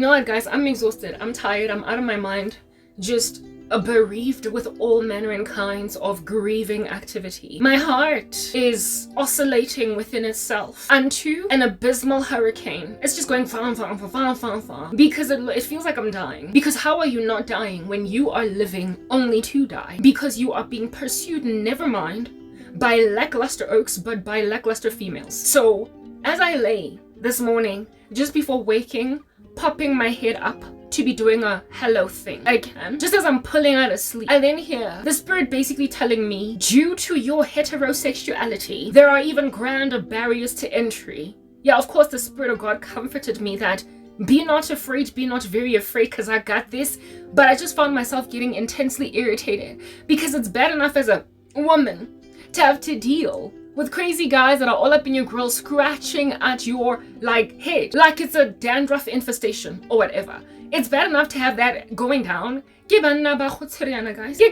know what, guys? I'm exhausted. I'm tired. I'm out of my mind. Just bereaved with all manner and kinds of grieving activity. My heart is oscillating within itself unto an abysmal hurricane. It's just going far, far, far, far, far, far. Because it feels like I'm dying. Because how are you not dying when you are living only to die? Because you are being pursued, never mind, by lackluster oaks, but by lackluster females. So, as I lay this morning, just before waking, popping my head up to be doing a hello thing again, just as I'm pulling out of sleep, I then hear the spirit basically telling me, due to your heterosexuality, there are even grander barriers to entry. Yeah, of course, the Spirit of God comforted me that be not afraid, be not very afraid, because I got this. But I just found myself getting intensely irritated because it's bad enough as a woman to have to deal with crazy guys that are all up in your grill, scratching at your head like it's a dandruff infestation or whatever. It's bad enough to have that going down. Get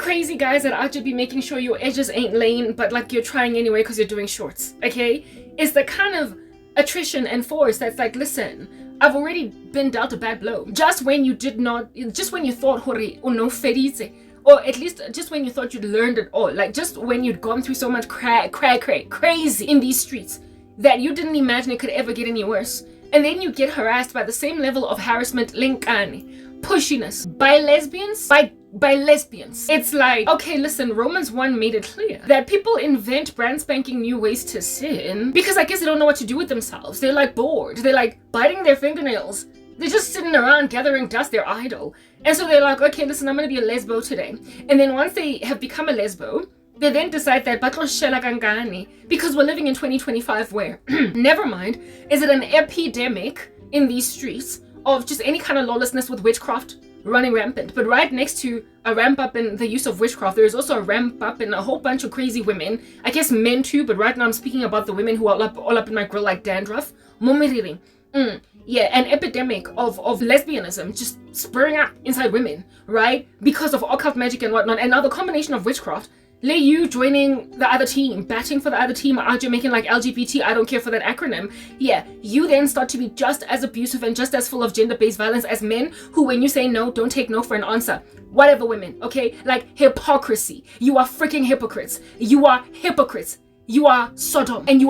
crazy guys that out to be making sure your edges ain't laying, but you're trying anyway because you're doing shorts. Okay, it's the kind of attrition and force that's like, listen, I've already been dealt a bad blow. Just when you thought hore no ferize, or at least just when you thought you'd learned it all, just when you'd gone through so much crazy in these streets that you didn't imagine it could ever get any worse. And then you get harassed by the same level of harassment, Hlongwane, pushiness, by lesbians, by lesbians. It's like, okay, listen, Romans 1 made it clear that people invent brand spanking new ways to sin because I guess they don't know what to do with themselves. They're bored. They're biting their fingernails. They're just sitting around gathering dust. They're idle. And so they're like, okay, listen, I'm going to be a lesbo today. And then once they have become a lesbo, they then decide that because we're living in 2025 where, never mind, is it an epidemic in these streets of just any kind of lawlessness with witchcraft running rampant. But right next to a ramp up in the use of witchcraft, there is also a ramp up in a whole bunch of crazy women. I guess men too, but right now I'm speaking about the women who are all up in my grill like dandruff. Yeah, an epidemic of lesbianism just spurring up inside women, right? Because of occult magic and whatnot. And now the combination of witchcraft, you joining the other team, batting for the other team, out you making LGBT, I don't care for that acronym. Yeah, you then start to be just as abusive and just as full of gender-based violence as men who, when you say no, don't take no for an answer. Whatever, women, okay? Hypocrisy. You are freaking hypocrites. You are hypocrites. You are Sodom. And you